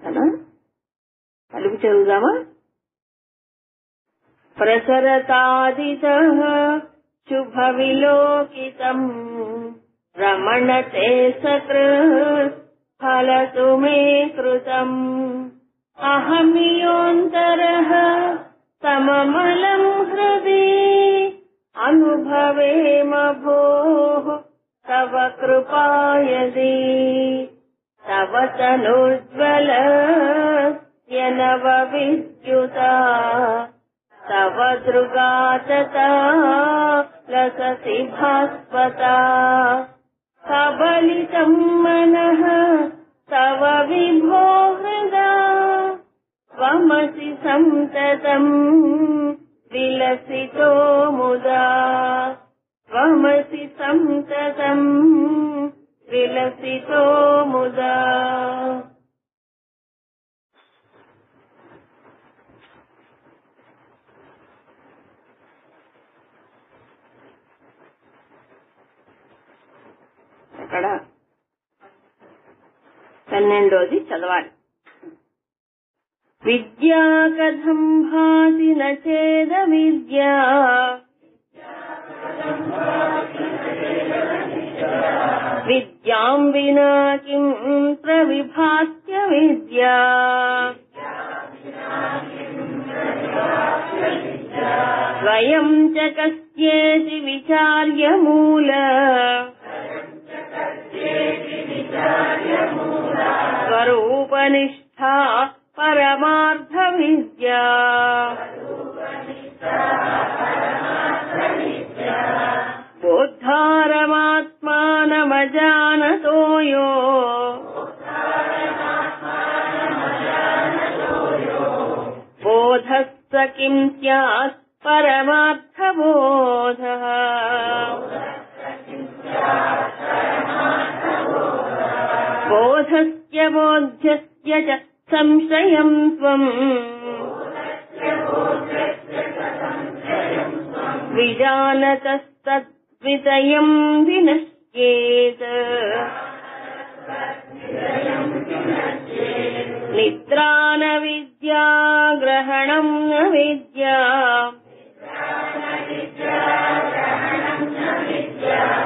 కదా. కలిపి చదువుదామా? ప్రసరతాదితః శుభ విలోకితం రమణతే సకృత్ ఫలతు మే కృతం అహమియోంతరః సమమలం హృది అనుభవేమ భోః తవ కృపాయది తవ తనుజ్వల యనవ విద్యుతా తవ దృగాతతా లసతి భాస్వతా కబలితం మనః తవ విభో హృదా త్వమసి సంతతం విలసితో ముదా త్వమసి సంతతం విలసితో ముదా. అక్కడ 12వ చదవాలి. విద్యా కథం భాసి న చేద విద్యా విద్యాం వినా కిం ప్రవిభాస్య విద్యా స్వయం చ కస్యేతి విచార్య మూల స్వరూపనిష్ఠా పరమార్థ విద్యా బోద్ధారమాత్మానమజానతో యో బోధః స కిం స్యాత్ పరమార్థ బోధః. బోధస్య బోధ్యస్య చ సంశయం త్వం విజానతస్తద్వితయం వినశ్యేత్. నిద్రా న విద్యా గ్రహణం న విద్యా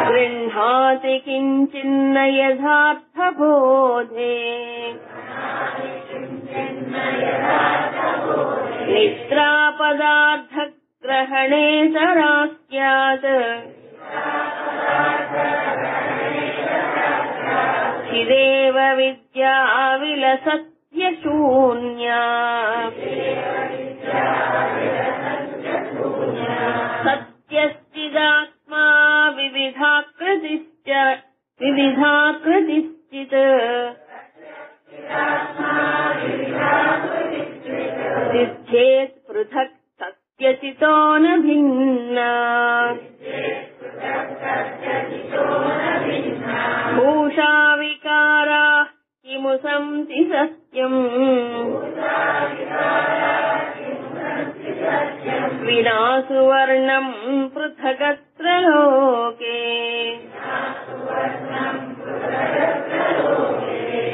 గృహ్ణాతి కించిన్న యథార్థ బోధే. నిద్రా పదార్థ గ్రహణే తరా స్యాత్ చిదేవ విద్యా విలసత్య శూన్యా. సత్యశ్చిదాత్మా వివిధాకృతిశ్చిత్ సిద్ధేత్ పృథక్ సత్యచితో న భిన్నా. భూషా వికారా కిము సంతి సత్యం వినా సువర్ణం పృథగత్ర లోకే.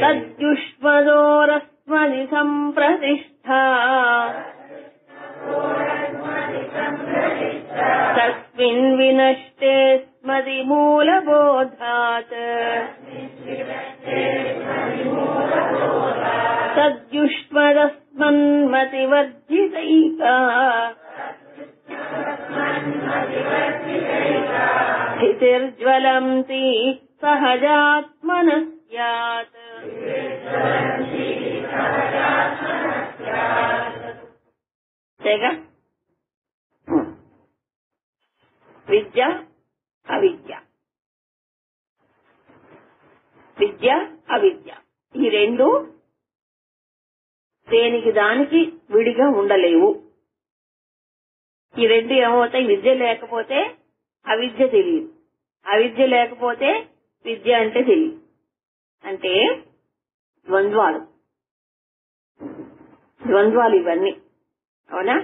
తద్యుష్మదోరస్మది సంప్రతిష్ఠా తస్మిన్ వినష్టే స్మది మూలబోధాత్. తద్యుష్మదస్మన్మతివర్జితైకా స్థితిర్జ్వలంతి సహజాత్మనః స్యాత్. విద్య అవిద్య, విద్య అవిద్య ఈ రెండు దేనికి దానికి విడిగా ఉండలేవు. ఈ రెండు ఏమవుతాయి? విద్య లేకపోతే అవిద్య తెలియదు, అవిద్య లేకపోతే విద్య అంటే తెలియదు. అంటే ద్వంద్వాలు ఇవన్నీ. అవునా?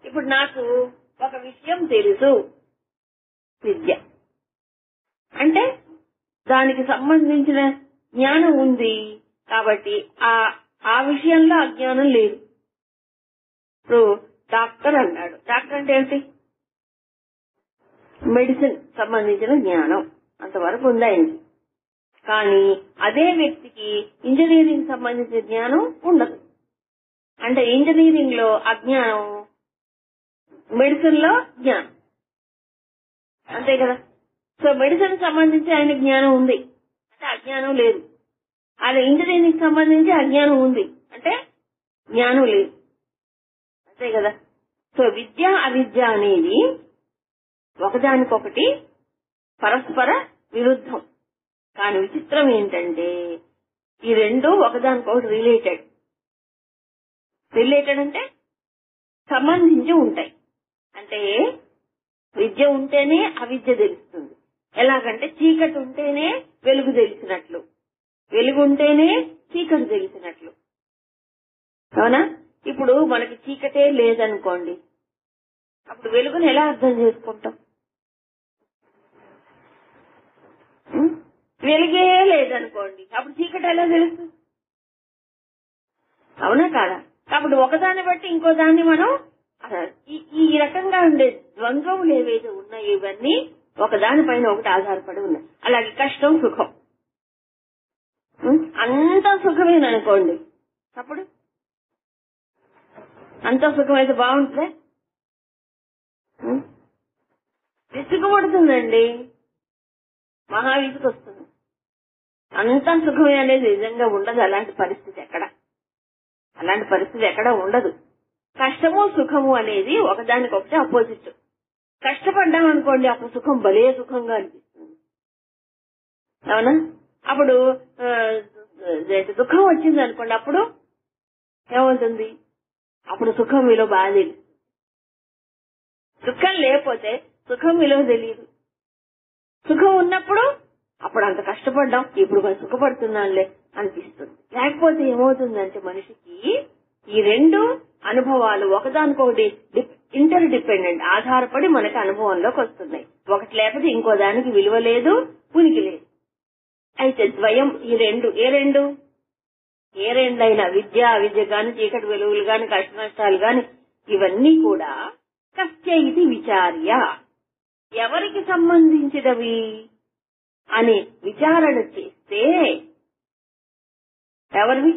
ఇప్పుడు నాకు ఒక విషయం తెలుసు, విద్య అంటే దానికి సంబంధించిన జ్ఞానం ఉంది కాబట్టి ఆ విషయంలో అజ్ఞానం లేదు. ఇప్పుడు డాక్టర్ అన్నాడు. డాక్టర్ అంటే ఏంటి? మెడిసిన్ సంబంధించిన జ్ఞానం అంతవరకు ఉంది ఆయనకి. కానీ అదే వ్యక్తికి ఇంజనీరింగ్ సంబంధించిన జ్ఞానం ఉండదు. అంటే ఇంజనీరింగ్ లో అజ్ఞానం, మెడిసిన్ లో జ్ఞానం, అంతే కదా. సో మెడిసిన్ సంబంధించి ఆయన జ్ఞానం ఉంది అంటే అజ్ఞానం లేదు. అదే ఇంజనీరింగ్ సంబంధించి అజ్ఞానం ఉంది అంటే జ్ఞానం లేదు, అంతే కదా. సో విద్య అవిద్య అనేది ఒకదానికొకటి పరస్పర విరుద్ధం. కానీ విచిత్రం ఏంటంటే ఈ రెండు ఒకదానికొకటి రిలేటెడ్. రిలేటెడ్ అంటే సంబంధించి ఉంటాయి. అంటే విద్య ఉంటేనే అవిద్య తెలుస్తుంది. ఎలాగంటే చీకటి ఉంటేనే వెలుగు తెలిసినట్లు, వెలుగు ఉంటేనే చీకటి తెలిసినట్లు, అవునా. ఇప్పుడు మనకి చీకటే లేదనుకోండి, అప్పుడు వెలుగుని ఎలా అర్థం చేసుకుంటాం? వెలుగే లేదనుకోండి, అప్పుడు చీకటి ఎలా తెలుస్తుంది? అవునా కాదా? కాబట్టి ఒకదాన్ని బట్టి ఇంకో దాన్ని మనం ఈ రకంగా ఉండే ద్వంద్వములు ఏవైతే ఉన్నాయో ఇవన్నీ ఒకదానిపైన ఒకటి ఆధారపడి ఉన్నాయి. అలాగే కష్టం సుఖం, అంతా సుఖమేననుకోండి, అప్పుడు అంతా సుఖమైతే బాగుంటుందే? విసుగుపడుతుందండి, మహా విసుగు వస్తుంది. అంతా సుఖమే అనేది నిజంగా ఉండదు. అలాంటి పరిస్థితి ఎక్కడ ఉండదు. కష్టము సుఖము అనేది ఒకదానికొకటి అపోజిట్. కష్టపడ్డాం అనుకోండి, అప్పుడు సుఖం భలే సుఖంగా అనిపిస్తుంది, అవునా. అప్పుడు దుఃఖం వచ్చింది అనుకోండి, అప్పుడు ఏమవుతుంది? అప్పుడు సుఖం విలువ బాగా తెలుస్తుంది. దుఃఖం లేకపోతే సుఖం విలువ తెలియదు. సుఖం ఉన్నప్పుడు అప్పుడు అంత కష్టపడ్డాం, ఇప్పుడు మనం సుఖపడుతున్నాంలే అనిపిస్తుంది. లేకపోతే ఏమవుతుందంటే మనిషికి ఈ రెండు అనుభవాలు ఒకదానికొకటి ఇంటర్ డిపెండెంట్, ఆధారపడి మనకి అనుభవంలోకి వస్తున్నాయి. ఒకటి లేకపోతే ఇంకో దానికి విలువ లేదు, ఉనికి లేదు. అయితే ద్వయం ఈ రెండు, ఏ రెండైనా విద్య అవిద్య గాని, చీకటి వెలుగులు గాని, కష్ట నష్టాలు గాని, ఇవన్నీ కూడా కస్య ఇది విచార్య, ఎవరికి సంబంధించినవి అని విచారణ చేస్తే ఎవరివి?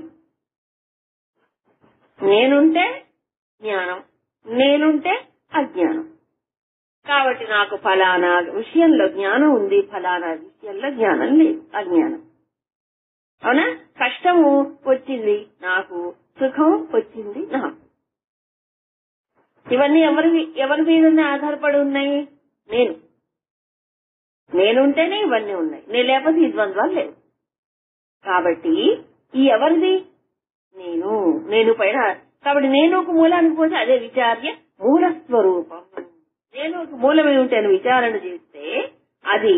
నేనుంటే జ్ఞానం, నేనుంటే అజ్ఞానం. కాబట్టి నాకు ఫలానా విషయంలో జ్ఞానం ఉంది, ఫలానా విషయంలో జ్ఞానం లేదు, అజ్ఞానం, అవునా. కష్టము వచ్చింది నాకు, సుఖం వచ్చింది నాకు. ఇవన్నీ ఎవరి మీదనే ఆధారపడి ఉన్నాయి? నేనుంటేనే ఇవన్నీ ఉన్నాయి, నేను లేకపోతే ఈ ద్వంద్వాలు లేవు. కాబట్టి ఈ ఎవరిది? నేను పైన. కాబట్టి నేను ఒక మూలానికి పోతే అదే విచార్య మూల స్వరూపం. నేను ఒక మూలం ఏమిటి అని విచారణ చేస్తే అది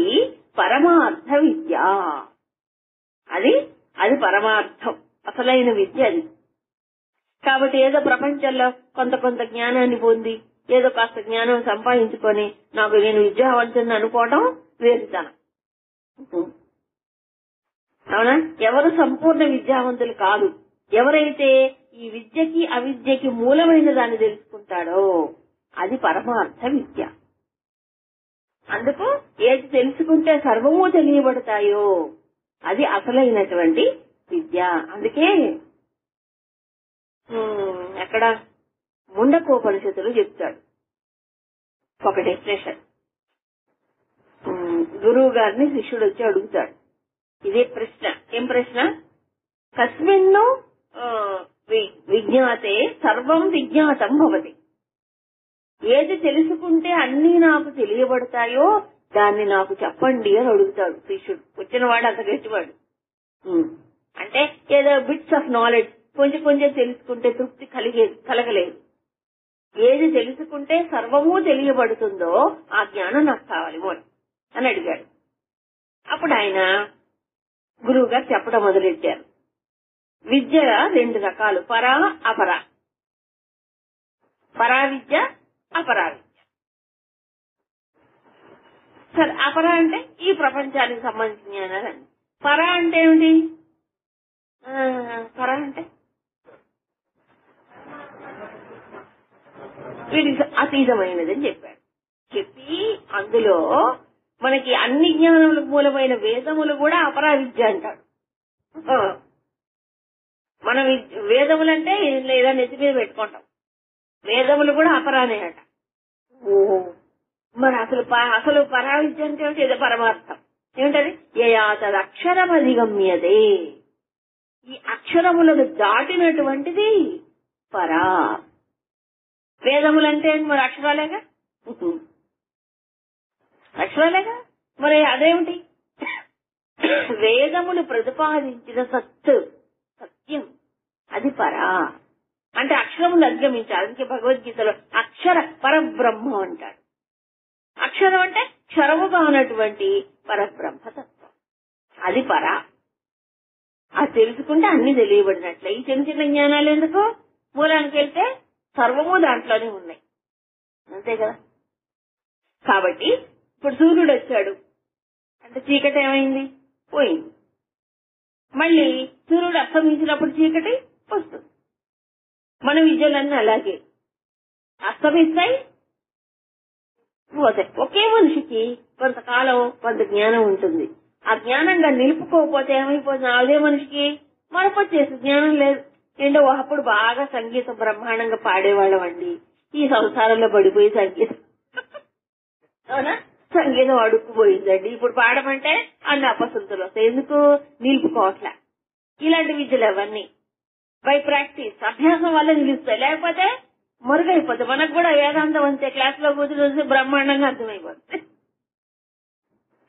పరమార్థ విద్య. అది పరమార్థం, అసలైన విద్య అది. కాబట్టి ఏదో ప్రపంచంలో కొంత జ్ఞానాన్ని పొంది ఏదో కాస్త జ్ఞానం సంపాదించుకొని నాకు నేను విద్యావంతుని అనుకోవడం వేరుతనం, అవునా. ఎవరు సంపూర్ణ విద్యావంతులు కాదు. ఎవరైతే ఈ విద్యకి అవిద్యకి మూలమైన దాన్ని తెలుసుకుంటాడో అది పరమార్థ విద్య. అందుకు ఏది తెలుసుకుంటే సర్వము తెలియబడతాయో అది అసలైనటువంటి విద్య. అందుకే ఎక్కడ ముండకోపనిషత్తులు చెప్తాడు ఒక డెఫినేషన్. గురువు గారిని శిష్యుడు వచ్చి అడుగుతాడు ఇదే ప్రశ్న. ఏం ప్రశ్న? కస్మిన్ను విజ్ఞాతే సర్వం విజ్ఞాతం భవతి. ఏది తెలుసుకుంటే అన్ని నాకు తెలియబడతాయో దాన్ని నాకు చెప్పండి అని అడుగుతాడు శిష్యుడు. వచ్చిన వాడు అంత గట్టివాడు. అంటే ఏదో బిట్స్ ఆఫ్ నాలెడ్జ్ కొంచెం తెలుసుకుంటే తృప్తి కలగలేదు. ఏది తెలుసుకుంటే సర్వము తెలియబడుతుందో ఆ జ్ఞానం నాకు కావాలి అని అడిగాడు. అప్పుడు ఆయన గురువు గారు చెప్పడం మొదలెట్టారు. విద్య రెండు రకాలు, పరా అపరా. పరా విద్య, అపరా విద్య. సరే, అపరా అంటే ఈ ప్రపంచానికి సంబంధించిన జ్ఞానాలు. పరా అంటే ఏమిటి? పరా అంటే వీటికి అతీతమైనది అని చెప్పాడు. చెప్పి అందులో మనకి అన్ని జ్ఞానములకు మూలమైన వేదములు కూడా అపరా విద్య అంటాడు. మనం వేదములంటే లేదా నెత్తి మీద పెట్టుకుంటాం, వేదములు కూడా అపరానే అట. ఓహో, మరి అసలు పరా విద్య అంటే ఏమిటి? ఏదో పరమార్థం ఏమిటది? యయా తద్ అక్షరం అధిగమ్యతే, ఈ అక్షరములను దాటినటువంటిది పరా. వేదములంటే మరి అక్షరాలేగా, అక్షరాలేగా. మరి అదేమిటి? వేదములు ప్రతిపాదించిన సత్యం అది పరా. అంటే అక్షరములు అధిగమించాలి. అందుకే భగవద్గీతలో అక్షర పరబ్రహ్మ అంటాడు. అక్షరం అంటే క్షరముగా ఉన్నటువంటి పరబ్రహ్మతత్వం, అది పరా. అది తెలుసుకుంటే అన్ని తెలియబడినట్లే. ఈ చిన్న చిన్న జ్ఞానాలు ఎందుకు? మూలానికి వెళ్తే సర్వము దాంట్లోనే ఉన్నాయి, అంతే కదా. కాబట్టి ఇప్పుడు సూర్యుడు వచ్చాడు అంటే చీకటి ఏమైంది? పోయింది. మళ్ళీ సూర్యుడు అస్తమించినప్పుడు చీకటి వస్తుంది. మన విద్యలన్నీ అలాగే అస్తమిస్తాయి, పోతాయి. ఒకే మనిషికి కొంతకాలం కొంత జ్ఞానం ఉంటుంది. ఆ జ్ఞానంగా నిలుపుకోకపోతే ఏమైపోతుంది? అదే మనిషికి మరపొచ్చేసి జ్ఞానం లేదు. ఏంటో అప్పుడు బాగా సంగీతం బ్రహ్మాండంగా పాడేవాళ్ళం అండి. ఈ సంసారంలో పడిపోయి సంగీతం సంగీతం అడుక్కుపోయిందండి. ఇప్పుడు పాడమంటే అన్ని అపశృతులు వస్తాయి. ఎందుకు? నిలుపుకోవట్లే. ఇలాంటి విద్యలు అవన్నీ బై ప్రాక్టీస్, అభ్యాసం వల్ల నిలుస్తాయి. లేకపోతే మరుగైపోతాయి. మనకు కూడా వేదాంతం అంతే, క్లాస్ లో కూర్చొని బ్రహ్మాండంగా అర్థమైపోతుంది.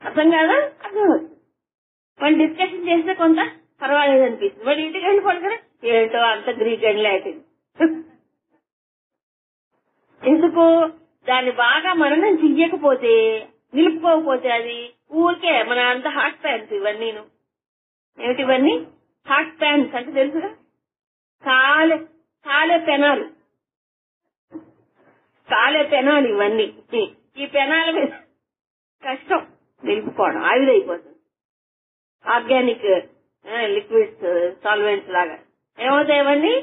అర్థం కాదా? అర్థమవుతుంది. మనం డిస్కషన్ చేస్తే కొంత పర్వాలేదు అనిపిస్తుంది. మరి ఇంటికి వెళ్ళిపోవాలి కదా, ఏంటో అంత గ్రీక్ అండ్ లాటిన్. ఎందుకు? దాన్ని బాగా మననం చెయ్యకపోతే, నిలుపుకోకపోతే అది ఊరికే మన అంత హాట్ ప్యాన్స్ ఇవన్నీను. ఏమిటి ఇవన్నీ? హాట్ ప్యాన్స్ అంటే తెలుసుగా, కాలే పెనాలు ఇవన్నీ. ఈ పెనాల మీద కష్టం నిలుపుకోవడం, ఆవిరైపోతుంది. ఆర్గానిక్ లిక్విడ్స్ సాల్వెంట్స్ లాగా ఏమవుతాయి ఇవన్నీ?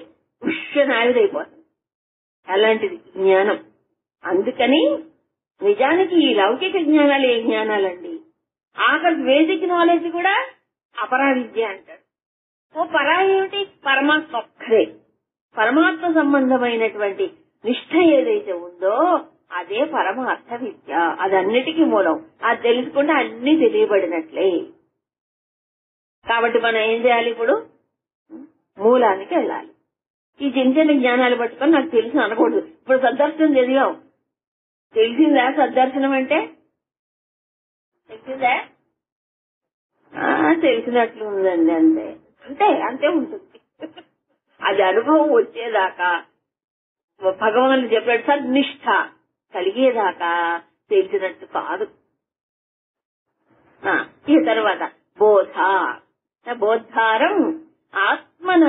ఉష్ణ ఆవిరైపోతుంది. అలాంటిది జ్ఞానం. అందుకని నిజానికి ఈ లౌకిక జ్ఞానాలు ఏ జ్ఞానాలండి? ఆఖరి వేదిక నాలెడ్జ్ కూడా అపరా విద్య అంటాడు. ఓ పరా ఏమిటి? పరమాత్మ ఒక్కరే. పరమాత్మ సంబంధమైనటువంటి నిష్ఠ ఏదైతే ఉందో అదే పరమార్థ విద్య. అదన్నిటికీ మూలం. అది తెలుసుకుంటే అన్ని తెలియబడినట్లే. కాబట్టి మనం ఏం చేయాలి? ఇప్పుడు మూలానికి వెళ్ళాలి. ఈ చిన్న చిన్న జ్ఞానాలు పట్టుకొని నాకు తెలిసి అనకూడదు. ఇప్పుడు సద్దర్శనం చదివాం, తెలిసిందా? సద్దర్శనం అంటే తెలిసిందా? తెలిసినట్లు ఉందండి, అంతే ఉంటుంది. అది అనుభవం వచ్చేదాకా, భగవానుడు చెప్పాడు సద్నిష్ఠ కలిగేదాకా తెలిసినట్టు కాదు. ఈ తర్వాత బోద్ధారం ఆత్మన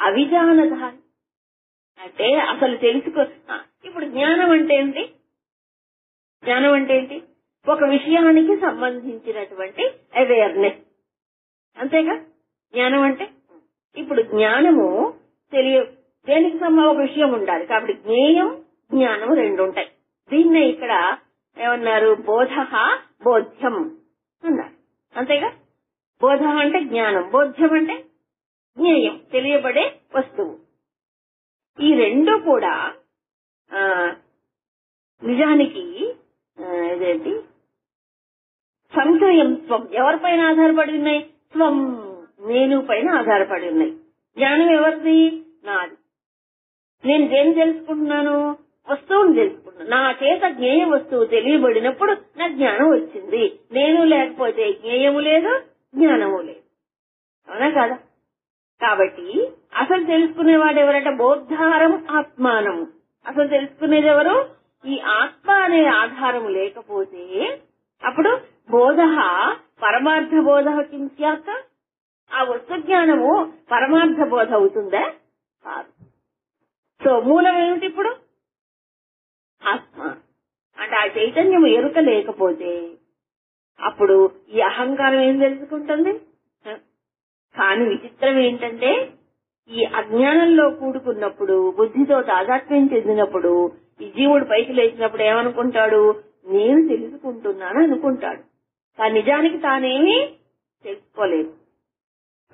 అవిజానధారం అంటే అసలు తెలుసుకో. ఇప్పుడు జ్ఞానం అంటే ఏంటి? జ్ఞానం అంటే ఏంటి? ఒక విషయానికి సంబంధించినటువంటి అవేర్నెస్, అంతేగా జ్ఞానం అంటే. ఇప్పుడు జ్ఞానము దేనికి ఒక విషయం ఉండాలి. కాబట్టి జ్ఞేయం జ్ఞానం రెండు ఉంటాయి. దీన్నే ఇక్కడ ఏమన్నారు? బోధ బోధ్యం అన్నారు, అంతేగా. బోధ అంటే జ్ఞానం, బోధ్యం అంటే జ్ఞేయం, తెలియబడే వస్తువు. ఈ రెండు కూడా నిజానికి ఇదేంటి? సంశయం స్వం ఎవరిపైన ఆధారపడి ఉన్నాయి? స్వం నేను పైన ఆధారపడి ఉన్నాయి. జ్ఞానం ఎవరిది? నాది. నేను దేన్ని తెలుసుకుంటున్నాను? వస్తువుని తెలుసుకుంటున్నాను. నా చేత జ్ఞేయ వస్తువు తెలియబడినప్పుడు నా జ్ఞానం వచ్చింది. నేను లేకపోతే జ్ఞేయము లేదు, జ్ఞానము లేదు. అవునా కదా? కాబట్టి అసలు తెలుసుకునేవాడు ఎవరంటే బోద్ధారం ఆత్మానము. అసలు తెలుసుకునేది ఎవరు? ఈ ఆత్మ అనే ఆధారం లేకపోతే అప్పుడు బోధ పరమార్థ బోధ కిం స్యాత్? ఆ వస్తు జ్ఞానము పరమార్థ బోధ అవుతుందా? కాదు. సో మూలం ఏమిటి ఇప్పుడు? ఆత్మ. అంటే ఆ చైతన్యం ఎరుక లేకపోతే అప్పుడు ఈ అహంకారం ఏం తెలుసుకుంటుంది? కానీ విచిత్రం ఏంటంటే ఈ అజ్ఞానంలో కూడుకున్నప్పుడు, బుద్ధితో తాదాత్మ్యం చెందినప్పుడు ఈ జీవుడు పైకి లేచినప్పుడు ఏమనుకుంటాడు? నేను తెలుసుకుంటున్నాను అనుకుంటాడు. కానీ నిజానికి తానేమీ తెలుసుకోలేదు.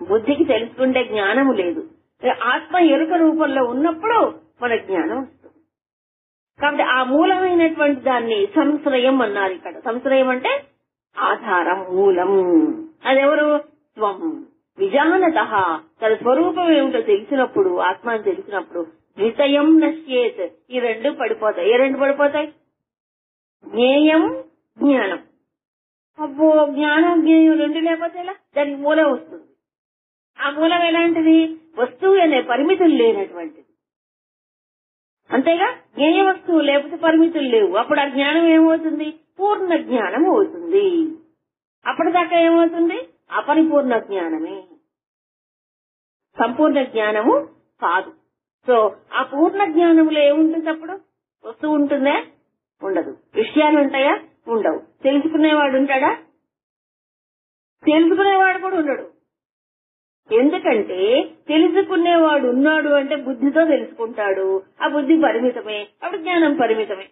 బుద్ధికి తెలుసుకుంటే జ్ఞానము లేదు. ఆత్మ ఎరుక రూపంలో ఉన్నప్పుడు మన జ్ఞానం వస్తుంది. కాబట్టి ఆ మూలమైనటువంటి దాన్ని సంశ్రయం అన్నారు ఇక్కడ. సంశ్రయం అంటే ఆధారం, మూలం. అదెవరు? త్వం విజానత. తన స్వరూపం ఏమిటో తెలిసినప్పుడు, ఆత్మని తెలిసినప్పుడు ద్వితయం నశ్యేత్. ఈ రెండు పడిపోతాయి. ఏ రెండు పడిపోతాయి? జ్ఞేయం, జ్ఞానం. అబ్బో, జ్ఞానం జ్ఞేయం రెండు లేకపోతే ఎలా? దానికి మూలం వస్తుంది. ఆ మూలం ఎలాంటిది? వస్తువు అనే పరిమితులు లేనటువంటిది. అంతేగా? జ్ఞేయ వస్తువు లేకపోతే పరిమితులు లేవు. అప్పుడు ఆ జ్ఞానం ఏమవుతుంది? పూర్ణ జ్ఞానం అవుతుంది. అప్పటిదాకా ఏమవుతుంది? అపరిపూర్ణ జ్ఞానమే, సంపూర్ణ జ్ఞానము కాదు. సో ఆ పూర్ణ జ్ఞానంలో ఏముంటుంది? అప్పుడు వస్తువు ఉంటుందా? ఉండదు. విషయాలు ఉంటాయా? ఉండవు. తెలుసుకునేవాడు ఉంటాడా? తెలుసుకునేవాడు కూడా ఉండడు. ఎందుకంటే తెలుసుకునేవాడు ఉన్నాడు అంటే బుద్ధితో తెలుసుకుంటాడు. ఆ బుద్ధి పరిమితమే, అప్పుడు జ్ఞానం పరిమితమే.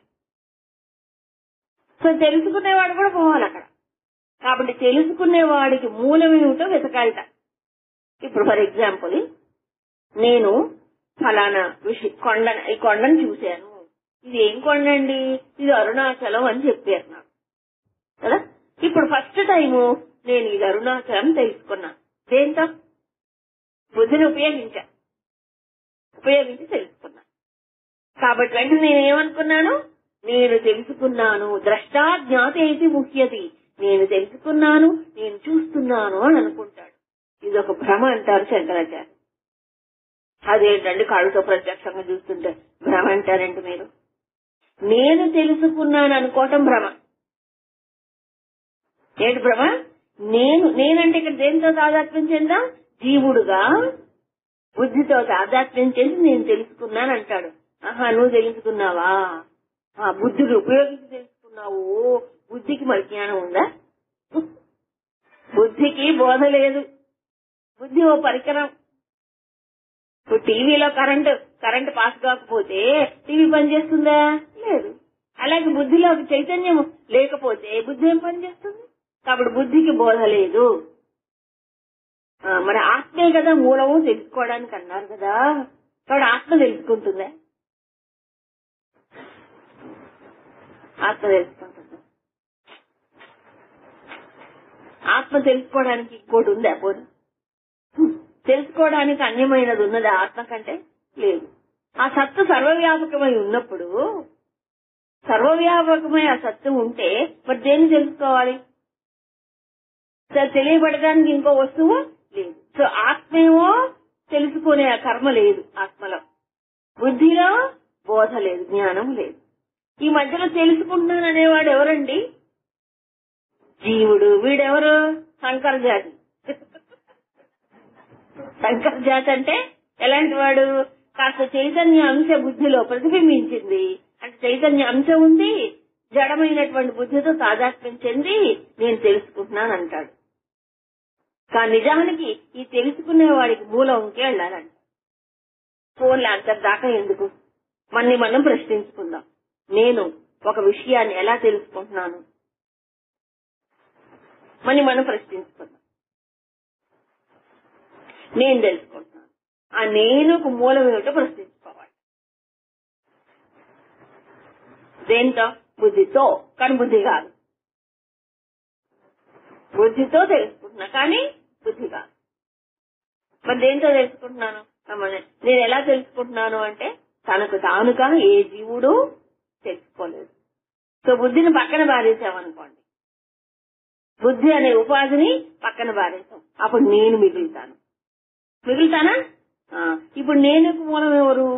సో తెలుసుకునేవాడు కూడా పోవాలి అక్కడ. కాబట్టి తెలుసుకునేవాడికి మూలమేమిటో వెతకాలట. ఇప్పుడు ఫర్ ఎగ్జాంపుల్, నేను ఫలానా ఈ కొండను చూశాను. ఇది ఏం కొండ అండి? ఇది అరుణాచలం అని చెప్పారు నాకు కదా. ఇప్పుడు ఫస్ట్ టైము నేను ఇది అరుణాచలం తెలుసుకున్నాను. దేంతో? బుద్ధిని ఉపయోగించి తెలుసుకున్నాను. కాబట్టి వెంటనే నేనేమనుకున్నాను? నేను తెలుసుకున్నాను. ద్రష్టా జ్ఞాతేతి ముఖ్యతి. నేను తెలుసుకున్నాను, నేను చూస్తున్నాను అని అనుకుంటాడు. ఇది ఒక భ్రమ అంటారు శంకరాచార్య. అదేంటండి కాళ్ళతో ప్రత్యక్షంగా చూస్తుంటే భ్రమ అంటారండి మీరు? నేను తెలుసుకున్నాను అనుకోవటం భ్రమ. ఏంటి భ్రమ? నేనంటే ఇక్కడ దేనితో తాదాత్మ్యం చెందాం? జీవుడుగా బుద్ధితో తాదాత్మ్యం చేసి నేను తెలుసుకున్నాను అంటాడు. ఆహా, నువ్వు తెలుసుకున్నావా? బుద్ధిని ఉపయోగించి తెలుసుకున్నావు. బుద్ధికి మరి జ్ఞానం ఉందా? బుద్ధికి బోధ లేదు. బుద్ధి ఓ పరికరం. ఇప్పుడు టీవీలో కరెంట్ పాస్ కాకపోతే టీవీ పనిచేస్తుందా? లేదు. అలాగే బుద్ధిలో చైతన్యం లేకపోతే బుద్ధి ఏం పనిచేస్తుంది? కాబట్టి బుద్ధికి బోధ లేదు. మరి ఆత్మే కదా మూలము తెలుసుకోవడానికి అన్నారు కదా. కాబట్టి ఆత్మ తెలుసుకుంటుందా? ఆత్మ తెలుసుకుంటుందా? ఆత్మ తెలుసుకోవడానికి ఇంకోటి ఉందా? పోనీ తెలుసుకోవడానికి అన్యమైనది ఉన్నది ఆత్మ కంటే? లేదు. ఆ సత్తు సర్వవ్యాపకమై ఉన్నప్పుడు, సర్వవ్యాపకమై ఆ సత్తు ఉంటే మరి దేన్ని తెలుసుకోవాలి? తెలియబడడానికి ఇంకో వస్తువు లేదు. సో ఆత్మేమో తెలుసుకునే కర్మ లేదు ఆత్మలో. బుద్ధిలో బోధ లేదు, జ్ఞానం లేదు. ఈ మధ్యలో తెలుసుకుంటున్నాను అనేవాడు ఎవరండి? జీవుడు. వీడెవరు? సంకర జాతి. సంకర జాతి అంటే ఎలాంటి వాడు? కాస్త చైతన్య అంశ బుద్ధిలో ప్రతిబింబించింది అంటే చైతన్య అంశం ఉంది, జడమైనటువంటి బుద్ధితో తాదాత్మ్యం చెంది నేను తెలుసుకుంటున్నాను అంటాడు. కానీ నిజానికి ఈ తెలుసుకునే వాడికి మూలంకి వెళ్ళాలంట. ఫోన్లు అంతదాకా ఎందుకు? మనం ప్రశ్నించుకుందాం. నేను ఒక విషయాన్ని ఎలా తెలుసుకుంటున్నాను? మనం ప్రశ్నించుకుందాం. నేను తెలుసుకుంటున్నాను. ఆ నేనుకు మూలం ఏమిటో ప్రశ్నించుకోవాలి. దేంతో? బుద్ధితో. కానీ బుద్ధి కాదు. బుద్ధితో తెలుసుకుంటున్నా కానీ బుద్ధి కాదు. మరి దేంతో తెలుసుకుంటున్నాను? నేను ఎలా తెలుసుకుంటున్నాను అంటే తనకు తానుగా ఏ జీవుడు తెలుసుకోలేదు. సో బుద్ధిని పక్కన బారేసామనుకోండి, బుద్ధి అనే ఉపాధిని పక్కన బారేసాం, అప్పుడు నేను మిగులుతానా? ఇప్పుడు నేను మూలం ఎవరు?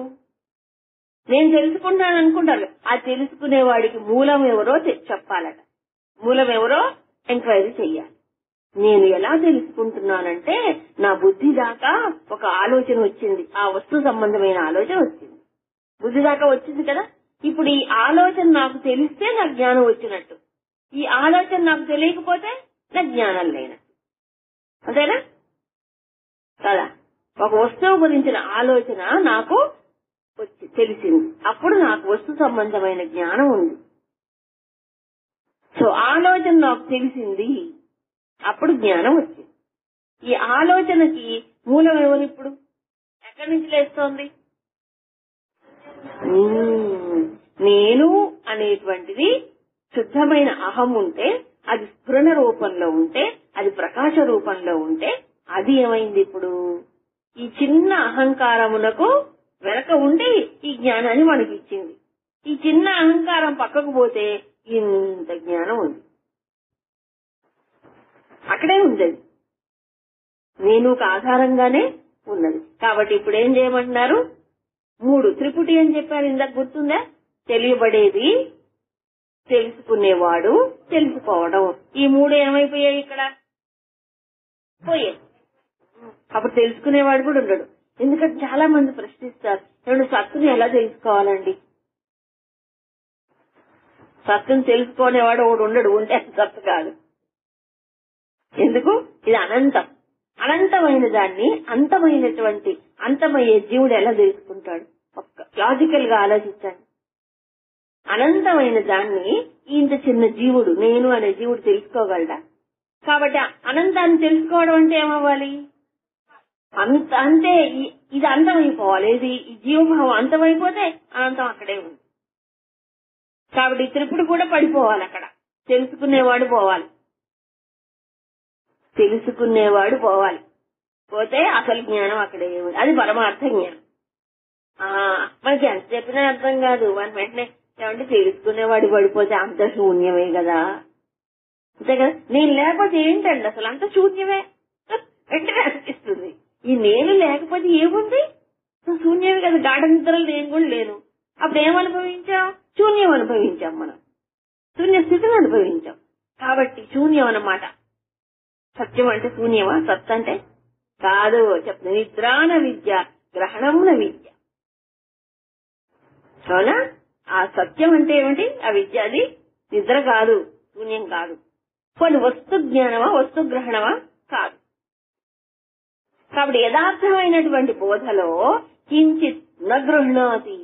నేను తెలుసుకుంటాను అనుకుంటారు. ఆ తెలుసుకునేవాడికి మూలం ఎవరో చెప్పాలట. మూలం ఎవరో ఎంక్వైరీ చెయ్యాలి. నేను ఎలా తెలుసుకుంటున్నానంటే నా బుద్ధి దాకా ఒక ఆలోచన వచ్చింది, ఆ వస్తు సంబంధమైన ఆలోచన వచ్చింది. బుద్ధి దాకా వచ్చింది కదా. ఇప్పుడు ఈ ఆలోచన నాకు తెలిస్తే నా జ్ఞానం వచ్చినట్టు, ఈ ఆలోచన నాకు తెలియకపోతే నా జ్ఞానం లేనట్టు. అంతేనా కదా? ఒక వస్తువు గురించిన ఆలోచన నాకు తెలిసింది. అప్పుడు నాకు వస్తు సంబంధమైన జ్ఞానం ఉంది. సో ఆలోచన నాకు తెలిసింది, అప్పుడు జ్ఞానం వచ్చింది. ఈ ఆలోచనకి మూలం ఎవరు? ఇప్పుడు ఎక్కడి నుంచి లేస్తోంది? నేను అనేటువంటిది శుద్ధమైన అహం ఉంటే, అది స్ఫురణ రూపంలో ఉంటే, అది ప్రకాశ రూపంలో ఉంటే, అది ఏమైంది? ఇప్పుడు ఈ చిన్న అహంకారమునకు వెనక ఉండి ఈ జ్ఞానాన్ని మనకి ఇచ్చింది. ఈ చిన్న అహంకారం పక్కకు పోతే ఇంత జ్ఞానం ఉంది, అక్కడే ఉంది. నేనుకు ఆధారంగానే ఉన్నది. కాబట్టి ఇప్పుడు ఏం చేయమంటున్నారు? 3 త్రిపుటి అని చెప్పారు ఇందాక, గుర్తుందా? తెలియబడేది, తెలుసుకునేవాడు, తెలుసుకోవడం. ఈ 3 ఏమైపోయాయి ఇక్కడ? పోయాయి. అప్పుడు తెలుసుకునేవాడు కూడా ఉండడు. ఎందుకంటే చాలా మంది ప్రశ్నిస్తారు, నేను సత్తుని ఎలా తెలుసుకోవాలండి? సత్తుని తెలుసుకునేవాడు ఒకడు ఉండడు, ఉంటే సత్తు కాదు. ఎందుకు? ఇది అనంతం. అనంతమైన దాన్ని అంతమైనటువంటి అంతమయ్యే జీవుడు ఎలా తెలుసుకుంటాడు? ఒక్క లాజికల్ గా ఆలోచించండి. అనంతమైన దాన్ని ఇంత చిన్న జీవుడు, నేను అనే జీవుడు తెలుసుకోగలడా? కాబట్టి అనంతాన్ని తెలుసుకోవడం అంటే ఏమవ్వాలి? అంతే, ఇది అంతమైపోవాలి. ఇది ఈ జీవభావం అంతమైపోతే అనంతం అక్కడే ఉంది. కాబట్టి త్రిపుడు కూడా పడిపోవాలి అక్కడ. తెలుసుకునేవాడు పోవాలి, తెలుసుకునేవాడు పోవాలి. పోతే అసలు జ్ఞానం అక్కడే ఉంది. అది పరమార్థ జ్ఞానం. మనకి ఎంత చెప్పినా అర్థం కాదు. మన వెంటనే ఏమంటే తెలుసుకునేవాడు పడిపోతే అంత శూన్యమే కదా, అంతే కదా. నేను లేకపోతే ఏంటండి అసలు అంత శూన్యమే వెంటనే అనిపిస్తుంది. ఈ నేను లేకపోతే ఏముంది? శూన్యమే కదా. గాఢ నిద్రలు నేను కూడా లేను. అప్పుడు ఏమనుభవించాం? శూన్యం అనుభవించాం. మనం శూన్య స్థితిని అనుభవించాం. కాబట్టి శూన్యం అన్నమాట. సత్యం అంటే శూన్యమా? సత్ అంటే కాదు. చెప్తుంది నిద్రాన విద్య, గ్రహణమున విద్య. అవునా? ఆ సత్యం అంటే ఏమిటి? ఆ విద్య. అది నిద్ర కాదు, శూన్యం కాదు. కొన్ని వస్తు జ్ఞానమా, వస్తు గ్రహణమా? కాదు. కాబట్టి యథార్థమైనటువంటి బోధలో కించిత్ నగృహ్ణాతి,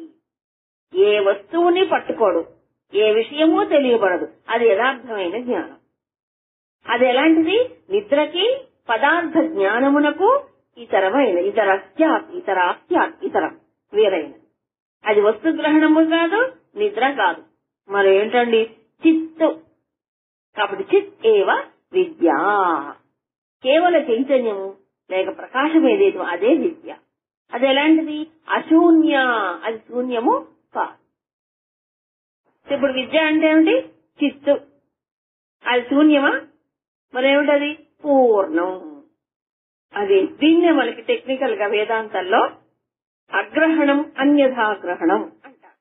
ఏ వస్తువుని పట్టుకోడు, ఏ విషయమూ తెలియబడదు. అది యథార్థమైన జ్ఞానం. అది ఎలాంటిది? నిద్రకి పదార్థ జ్ఞానమునకు ఇతరమైన, ఇతరం వేరైన. అది వస్తు గ్రహణము కాదు, నిద్ర కాదు. మరేంటండి? చిత్తు. కాబట్టి చిత్ ఏవ విద్య. కేవల చైతన్యము లేక ప్రకాశం ఏదేదో అదే విద్య. అది ఎలాంటిది? అశూన్య. అది శూన్యము కాదు. ఇప్పుడు విద్య అంటే ఏమిటి? చిత్తు. అది శూన్యమా? మరేమిటది? పూర్ణం. అది దీన్నే మనకి టెక్నికల్ గా వేదాంతాల్లో అగ్రహణం, అన్యథాగ్రహణం అంటారు.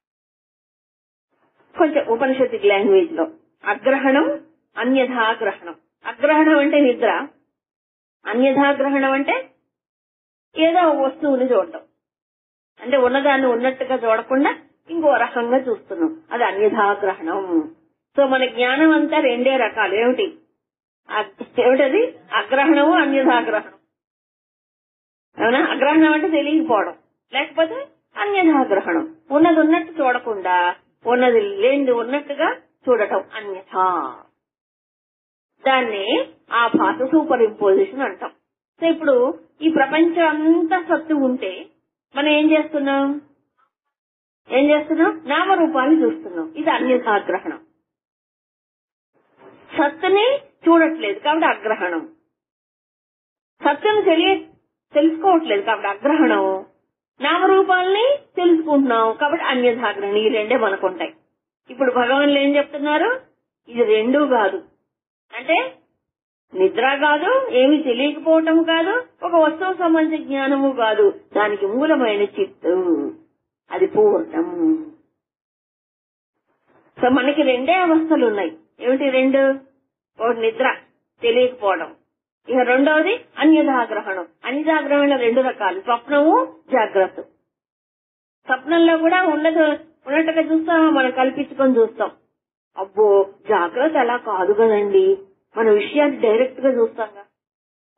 కొంచెం ఉపనిషత్తిక్ లాంగ్వేజ్ లో అగ్రహణం, అన్యథాగ్రహణం. అగ్రహణం అంటే నిద్ర, అన్యథాగ్రహణం అంటే ఏదో వస్తువుని చూడటం. అంటే ఉన్నదాన్ని ఉన్నట్టుగా చూడకుండా ఇంకో రకంగా చూస్తున్నాం. అది అన్యథాగ్రహణం. సో మన జ్ఞానం అంతా 2 రకాలు. ఏమిటది? అగ్రహణము, అన్యథాగ్రహణం. అవునా? అగ్రహణం అంటే తెలియకపోవడం, లేకపోతే అన్యథాగ్రహణం ఉన్నది ఉన్నట్టు చూడకుండా ఉన్నది లేనిది ఉన్నట్టుగా చూడటం అన్యథా. దాన్ని ఆ భాష సూపర్ ఇంపోజిషన్ అంటాం. సో ఇప్పుడు ఈ ప్రపంచం అంతా సత్తు ఉంటే మనం ఏం చేస్తున్నాం? నామరూపాన్ని చూస్తున్నాం. ఇది అన్యథాగ్రహణం. సత్తుని చూడట్లేదు కాబట్టి అగ్రహణం. సత్తుని తెలుసుకోవట్లేదు కాబట్టి అగ్రహణం. నామరూపాలని తెలుసుకుంటున్నాం కాబట్టి అన్యథాగ్రహణం. ఈ 2 మనకుంటాయి. ఇప్పుడు భగవాన్లు ఏం చెప్తున్నారు? ఇది 2 కాదు. అంటే నిద్ర కాదు, ఏమీ తెలియకపోవటం కాదు, ఒక వస్తువు సంబంధించిన జ్ఞానము కాదు. దానికి మూలమైన చిత్తు, అది పూర్ణం. సో మనకి 2 అవస్థలు ఉన్నాయి. ఏమిటి 2? ఒకటి నిద్ర, తెలియకపోవడం. ఇక రెండవది అన్యథాగ్రహణం. అన్యథాగ్రహణం 2 రకాలు, స్వప్నము, జాగ్రత్త. స్వప్నంలో కూడా ఉన్నట్టుగా చూస్తామా? మనం కల్పించుకొని చూస్తాం. అబ్బో జాగ్రత్త అలా కాదు కదండి, మన విషయాన్ని డైరెక్ట్ గా చూస్తాంగా,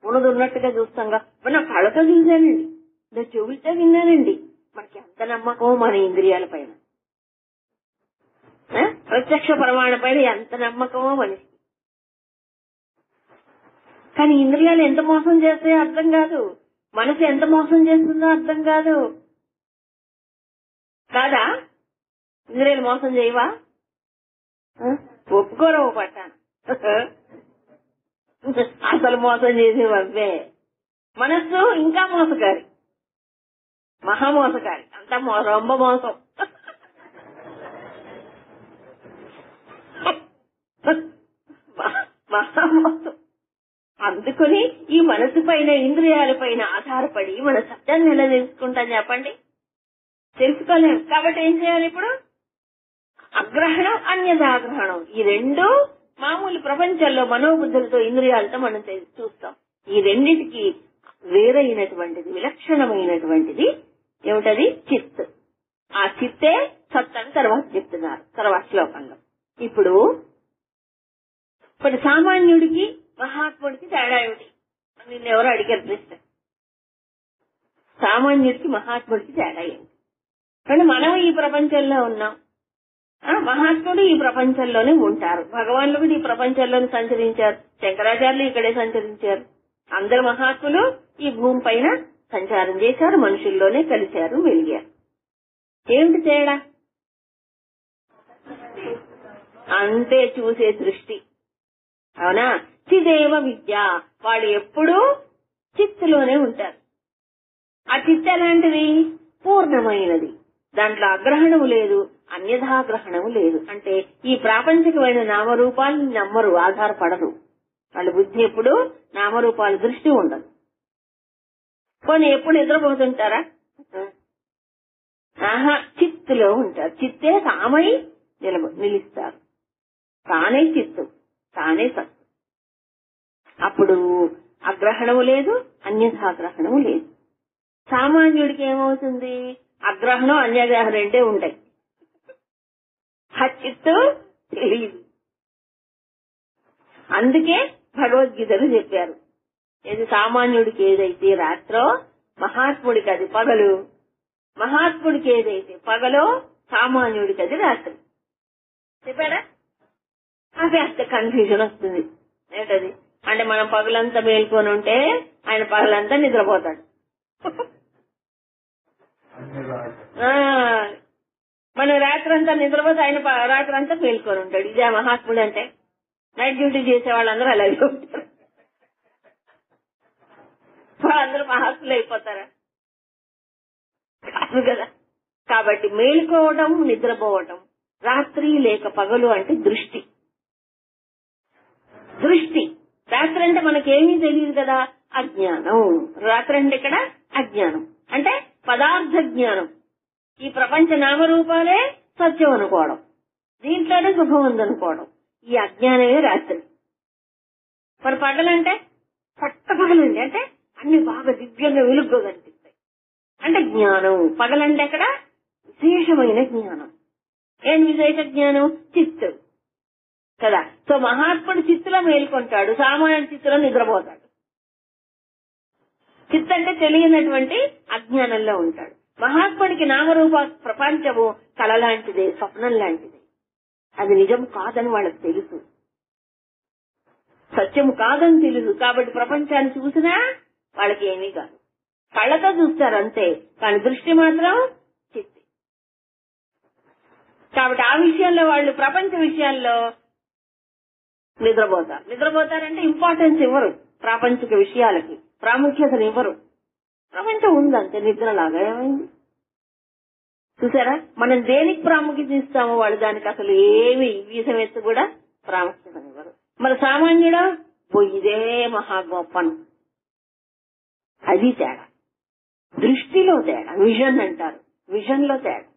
ఉన్నది ఉన్నట్టుగా చూస్తాంగా. మన కళ్ళతో చూశానండి, నా చెవులతో విన్నానండి, మనకి ఎంత నమ్మకం మన ఇంద్రియాల పైన, ప్రత్యక్ష ప్రమాణ పైన ఎంత నమ్మకమో మనిషి. కానీ ఇంద్రియాలు ఎంత మోసం చేస్తాయో అర్థం కాదు, మనసు ఎంత మోసం చేస్తుందో అర్థం కాదు. కాదా? ఇంద్రియాలు మోసం చేయవా? ఒప్పుకోరు పట్టాను. అసలు మోసం చేసేవే. మనస్సు ఇంకా మోసకారి, మహామోసకారి, అంతా రొంబ మోసం. మహామోసం. అందుకని ఈ మనసు పైన ఇంద్రియాల పైన ఆధారపడి మన సత్యాన్ని ఎలా తెలుసుకుంటాం చెప్పండి? తెలుసుకోలేము. కాబట్టి ఏం చేయాలి ఇప్పుడు? అగ్రహణం, అన్యథాగ్రహణం. ఈ రెండు మామూలు ప్రపంచంలో మనోబుద్ధులతో ఇంద్రియాలతో మనం చూస్తాం. ఈ రెండింటికి వేరైనటువంటిది, విలక్షణమైనటువంటిది ఏమిటది? చిత్. ఆ చిత్తే సత్ అని తర్వాత చెప్తున్నారు తర్వాత శ్లోకంలో. ఇప్పుడు సామాన్యుడికి మహాత్ముడికి తేడా ఏమిటి? నిన్నెవరో అడిగారు ప్రశ్న. సామాన్యుడికి మహాత్ముడికి తేడా ఏమిటి? కానీ మనం ఈ ప్రపంచంలో ఉన్నాం, మహాత్ముడు ఈ ప్రపంచంలోనే ఉంటారు, భగవాన్లు కూడా ఈ ప్రపంచంలోనే సంచరించారు, శంకరాచార్యులు ఇక్కడే సంచరించారు. అందరు మహాత్ములు ఈ భూమి పైన సంచారం చేశారు, మనుషుల్లోనే కలిశారు, వెలిగారు. ఏమిటి తేడా? అంతే, చూసే దృష్టి. అవునా? చిదేవ విద్య. వాళ్ళు ఎప్పుడూ చిత్తులోనే ఉంటారు. ఆ చిత్త ఎలాంటిది? పూర్ణమైనది. దాంట్లో అగ్రహణము లేదు, అన్యథాగ్రహణము లేదు. అంటే ఈ ప్రాపంచికమైన నామరూపాలను నమ్మరు, ఆధారపడరు. వాళ్ళ బుద్ధి ఎప్పుడు నామరూపాల దృష్టి ఉండదు. కొన్ని ఎప్పుడు నిద్రపోతుంటారా? ఆహా, చిత్తులో ఉంటారు. చిత్తే తామై నిలుస్తారు. తానే చిత్తు, తానే సత్తు. అప్పుడు అగ్రహణము లేదు, అన్యథాగ్రహణము లేదు. సామాన్యుడికి ఏమవుతుంది? అగ్రహణం, అన్యగ్రహం రెండే ఉంటాయి. చిత్తు తెలియదు. అందుకే భగవద్గీతలు చెప్పారు, ఏది సామాన్యుడికి ఏదైతే రాత్రో మహాత్ముడికి అది పగలు, మహాత్ముడికి ఏదైతే పగలో సామాన్యుడికి అది రాత్రి. చెప్పాడా? అది అంత కన్ఫ్యూజన్ వస్తుంది. ఏంటది అంటే మనం పగలంతా మేల్కొని ఉంటే ఆయన పగలంతా నిద్రపోతాడు, మనం రాత్రంతా నిద్రపోతే ఆయన రాత్రంతా మేల్కొని ఉంటాడు. ఇదే మహాత్ముడు అంటే. నైట్ డ్యూటీ చేసే వాళ్ళందరూ అలాగే ఉంటారు. వాళ్ళందరూ మహాత్ములు అయిపోతారా? కాదు కదా. కాబట్టి మేలుకోవడం, నిద్రపోవటం, రాత్రి లేక పగలు అంటే దృష్టి. దృష్టి. రాత్రి అంటే మనకేమీ తెలియదు కదా, అజ్ఞానం. రాత్రి అంటే ఇక్కడ అజ్ఞానం అంటే పదార్థ జ్ఞానం. ఈ ప్రపంచ నామరూపాలే సత్యం అనుకోవడం, దీంట్లోనే సుఖం ఉందనుకోవడం, ఈ అజ్ఞానమే రాత్రి. మరి పగలంటే పట్టపగలండి, అంటే అన్ని బాగా దివ్యంగా వెలుగుగా కనిపిస్తాయి అంటే జ్ఞానం. పగలంటే అక్కడ విశేషమైన జ్ఞానం. ఏం విశేష జ్ఞానం? చిత్తు కదా. సో మహాత్ముడు చిత్తులో మేల్కొంటాడు, సామాన్యుడు చిత్తులో నిద్రపోతాడు. చిత్త అంటే తెలియనటువంటి అజ్ఞానంలో ఉంటాడు. మహాత్ముడికి నామరూప ప్రపంచము కళ లాంటిదే, స్వప్నం లాంటిదే. అది నిజం కాదని వాళ్ళకి తెలుసు, సత్యం కాదని తెలుసు. కాబట్టి ప్రపంచాన్ని చూసినా వాళ్ళకి ఏమీ కాదు, కళ్ళతో చూస్తారు అంతే. కానీ దృష్టి మాత్రం చిత్తి. కాబట్టి ఆ విషయంలో వాళ్ళు ప్రపంచ విషయాల్లో నిద్రపోతారు. నిద్రపోతారంటే ఇంపార్టెన్స్ ఇవ్వరు, ప్రాపంచిక విషయాలకి ప్రాముఖ్యతను ఇవ్వరు. ప్రపంచం ఉందంతే, నిద్రలాగా ఏమైంది చూసారా? మనం దేనికి ప్రాముఖ్యత ఇస్తామో వాళ్ళు దానికి అసలు ఏమి వీసం ఎత్తు కూడా ప్రాముఖ్యతనివ్వరు. మరి సామాన్యుడా ఇదే మహా గొప్పను. అది తేడా, దృష్టిలో తేడా. విజన్ అంటారు, విజన్ లో తేడా.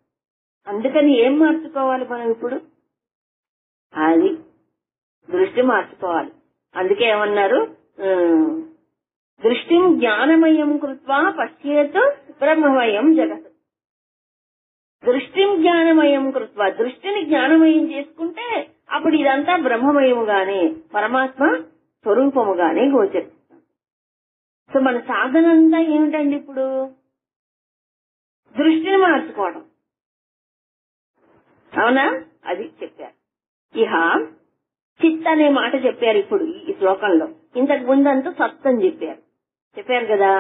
అందుకని ఏం మార్చుకోవాలి మనం ఇప్పుడు? అది దృష్టి మార్చుకోవాలి. అందుకే ఏమన్నారు? దృష్టిం జ్ఞానమయం కృత్వా పశ్యేత్ బ్రహ్మమయం జగత్. దృష్టిం జ్ఞానమయం కృత్వా, దృష్టిని జ్ఞానమయం చేసుకుంటే అప్పుడు ఇదంతా బ్రహ్మమయముగానే, పరమాత్మ స్వరూపముగానే గోచరిస్తుంది. సో మన సాధన అంతా ఏమిటండి ఇప్పుడు? దృష్టిని మార్చుకోవడం. అవునా? అది చెప్పారు. ఇహ చిత్ అనే మాట చెప్పారు ఇప్పుడు ఈ శ్లోకంలో. ఇంతకు ముందంతా సత్ అని చెప్పారు కదా.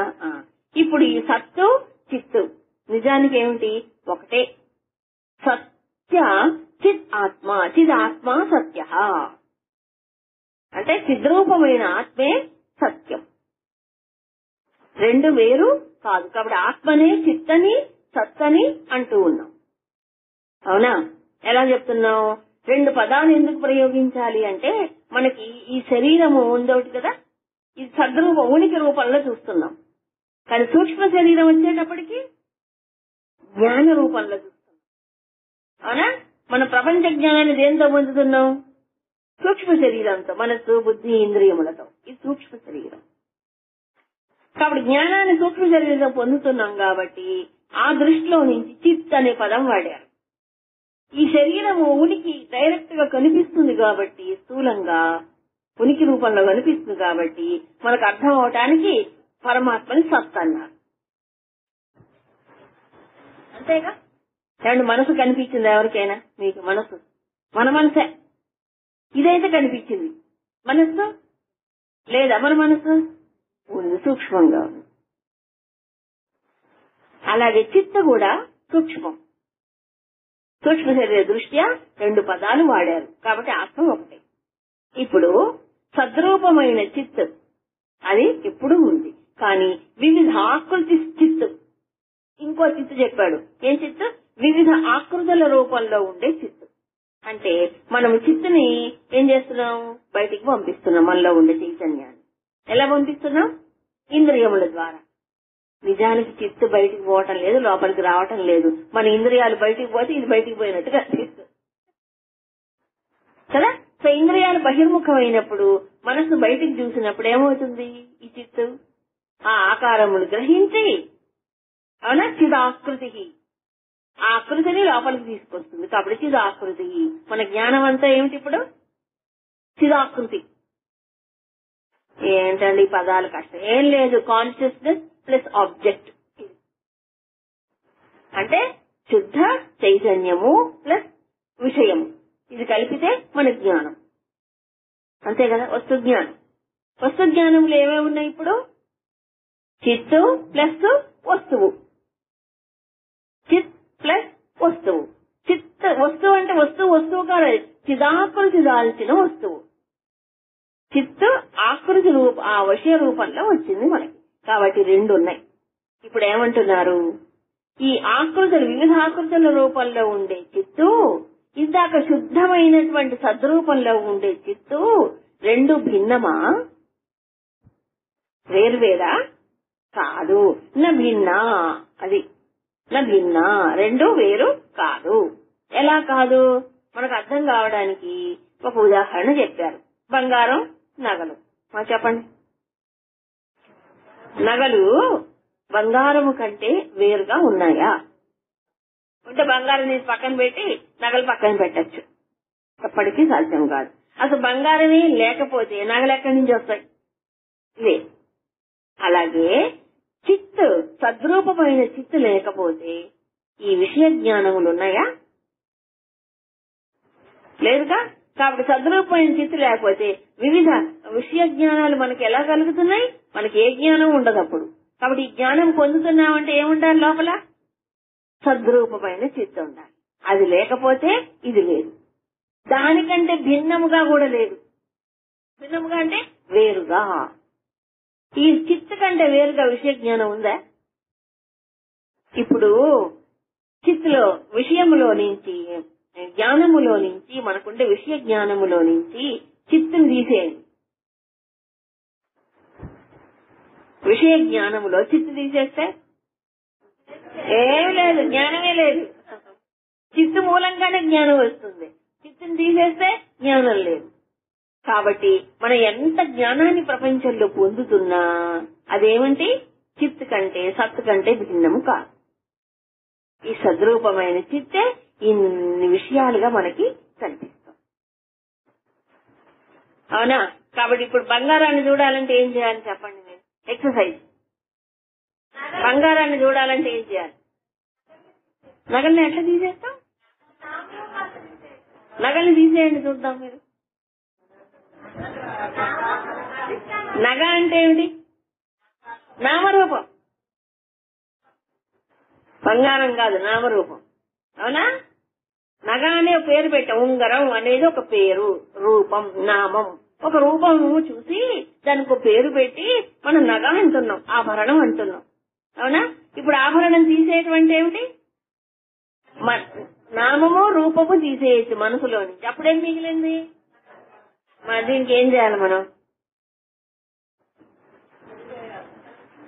ఇప్పుడు ఈ సత్తు చిత్తు నిజానికి ఏమిటి? ఒకటే. సత్య చిత్ ఆత్మ, చిద్ ఆత్మ సత్య అంటే చిద్రూపమైన ఆత్మే సత్యం. రెండు వేరు కాదు. కాబట్టి ఆత్మనే చిత్తని సత్తని అంటూ ఉన్నాం. అవునా? ఎలా చెప్తున్నాం? రెండు పదాలు ఎందుకు ప్రయోగించాలి అంటే మనకి ఈ శరీరము ఉందోటి కదా, ఇది సద్రూప ఉనికి రూపంలో చూస్తున్నాం. కానీ సూక్ష్మ శరీరం వచ్చేటప్పటికి జ్ఞాన రూపంలో చూస్తున్నాం. అవునా? మన ప్రపంచ జ్ఞానాన్ని దేంతో పొందుతున్నాం? సూక్ష్మ శరీరంతో, మనస్సు బుద్ధి ఇంద్రియములతో. ఇది సూక్ష్మ శరీరం. కాబట్టి జ్ఞానాన్ని సూక్ష్మ శరీరంతో పొందుతున్నాం కాబట్టి ఆ దృష్టిలో నుంచి చిత్ అనే పదం వాడారు. ఈ శరీరము ఉనికి డైరెక్ట్ గా కనిపిస్తుంది కాబట్టి, స్థూలంగా ఉనికి రూపంలో కనిపిస్తుంది కాబట్టి మనకు అర్థం అవటానికి పరమాత్మని సత్ అన్నారు. అంతేగా? ఏమంటే మనసు కనిపించింది ఎవరికైనా? మీకు మనసు, మన మనసే ఇదైతే కనిపించింది. మనస్సు లేదా? మన మనసు ఉంది, సూక్ష్మంగా ఉంది. అలాగే చిత్త కూడా సూక్ష్మం. సూక్ష్మ శరీర దృష్ట్యా రెండు పదాలు వాడారు కాబట్టి ఆత్మ ఒకటే. ఇప్పుడు సద్రూపమైన చిత్తు అది ఎప్పుడూ ఉంది. కానీ వివిధ ఆకృతి చిత్తు, ఇంకో చిత్తు చెప్పాడు. ఏం చిత్తు? వివిధ ఆకృతుల రూపంలో ఉండే చిత్తు. అంటే మనం చిత్తుని ఏం చేస్తున్నాం? బయటికి పంపిస్తున్నాం. మనలో ఉండే చైతన్యాన్ని ఎలా పంపిస్తున్నాం? ఇంద్రియముల ద్వారా. నిజానికి చిత్తు బయటికి పోవటం లేదు, లోపలికి రావటం లేదు. మన ఇంద్రియాలు బయటికి పోతే ఇది బయటికి పోయినట్టుగా అనిపిస్తుంది కదా. సో ఇంద్రియాలు బహిర్ముఖమైనప్పుడు మనసు బయటికి చూసినప్పుడు ఏమవుతుంది? ఈ చిత్తు ఆ ఆకారములు గ్రహించి, అవునా, చిదాకృతి, ఆ ఆకృతిని లోపలికి తీసుకొస్తుంది. కాబట్టి చిదాకృతి. మన జ్ఞానం అంతా ఏమిటి ఇప్పుడు? చిదాకృతి. ఏంటండి ఈ పదాలు కష్టం? ఏం లేదు, కాన్షియస్నెస్ ప్లస్ ఆబ్జెక్ట్. అంటే శుద్ధ చైతన్యము ప్లస్ విషయము, ఇది కలిపితే మన జ్ఞానం. అంతే కదా? వస్తు జ్ఞానం. వస్తు జ్ఞానంలో ఏమేమి ఉన్నాయి ఇప్పుడు? చిత్తు ప్లస్ వస్తువు, చిత్ ప్లస్ వస్తువు. చిత్ వస్తువు అంటే వస్తువు కాదు, చిదాకృతి దాల్చిన వస్తువు. చిత్తు ఆకృతి ఆ విషయ రూపంలో వచ్చింది మనకి. కాబట్టి రెండు ఉన్నాయి. ఇప్పుడు ఏమంటున్నారు? ఈ ఆకృతులు, వివిధ ఆకృతుల రూపంలో ఉండే చిత్తు, ఇందాక శుద్ధమైనటువంటి సద్రూపంలో ఉండే చిత్తు రెండు భిన్నమా? వేరువేరా? కాదు. నా భిన్నా. అది నా భిన్నా, రెండు వేరు కాదు. ఎలా కాదు? మనకు అర్థం కావడానికి ఒక ఉదాహరణ చెప్పారు. బంగారం, నగలు. చెప్పండి. నగలు బంగారము కంటే వేరుగా ఉన్నాయా? ఉంటే బంగారం తీసి పక్కన పెట్టి నగలు పక్కన పెట్టచ్చు. ఎప్పటికీ సాధ్యం కాదు. అసలు బంగారమే లేకపోతే నగలు ఎక్కడి నుంచి వస్తాయి? లేదు. అలాగే చిత్తు, సద్రూపమైన చిత్తు లేకపోతే ఈ విషయ జ్ఞానములు ఉన్నాయా? లేదుగా. కాబట్టి సద్రూపమైన చిత్తు లేకపోతే వివిధ విషయ జ్ఞానాలు మనకి ఎలా కలుగుతున్నాయి? మనకి ఏ జ్ఞానం ఉండదు అప్పుడు. కాబట్టి ఈ జ్ఞానం పొందుతున్నామంటే ఏముండాలి? లోపల సద్రూపమైన చిత్తు ఉండాలి. అది లేకపోతే ఇది లేదు. దానికంటే భిన్నముగా కూడా లేదు. భిన్నముగా అంటే వేరుగా. ఈ చిత్తు కంటే వేరుగా విషయ జ్ఞానం ఉందా? ఇప్పుడు చిత్తులో, విషయములో నుంచి, జ్ఞానములో నుంచి, మనకుండే విషయ జ్ఞానములో నుంచి చిత్తుని తీసేయండి. విషయ జ్ఞానములో చిత్తు తీసేస్తే ఏం లేదు, జ్ఞానమే లేదు. చిత్తు మూలంగానే జ్ఞానం వస్తుంది. చిత్తుని తీసేస్తే జ్ఞానం లేదు. కాబట్టి మనం ఎంత జ్ఞానాన్ని ప్రపంచంలో పొందుతున్నా అదేమంటే చిత్తు కంటే, సత్తు కంటే భిన్నము కాదు. ఈ సద్రూపమైన చిత్తే ఇన్ని విషయాలుగా మనకి కనిపిస్తాం. అవునా? కాబట్టి ఇప్పుడు బంగారాన్ని చూడాలంటే ఏం చేయాలి చెప్పండి? మీరు ఎక్సర్సైజ్. బంగారాన్ని చూడాలంటే ఏం చేయాలి? నగల్ని ఎట్లా తీసేస్తాం? నగల్ని తీసేయండి చూద్దాం మీరు. నగ అంటే ఏమిటి? నామరూపం. బంగారం కాదు, నామరూపం. అవునా? నగ అనే పేరు పెట్టాం. ఉంగరం అనేది ఒక పేరు, రూపం, నామం. ఒక రూపం చూసి దానికి ఒక పేరు పెట్టి మనం నగ అంటున్నాం, ఆభరణం అంటున్నాం. అవునా? ఇప్పుడు ఆభరణం తీసేయటం ఏమిటి? నామము రూపము తీసేయచ్చు మనసులో నుంచి. అప్పుడేం మిగిలింది? మరి దీనికి ఏం చేయాలి మనం?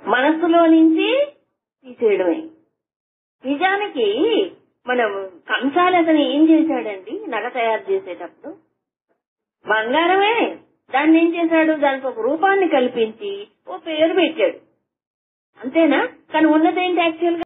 మనస్సులో నుంచి తీసేయడమే. నిజానికి మనం కంసాలి అతను ఏం చేశాడండి? నగ తయారు చేసేటప్పుడు బంగారమే. దాన్ని ఏం చేశాడు? దానికి ఒక రూపాన్ని కల్పించి ఓ పేరు పెట్టాడు. అంతేనా? కానీ ఉన్నదేంటి యాక్చువల్ గా?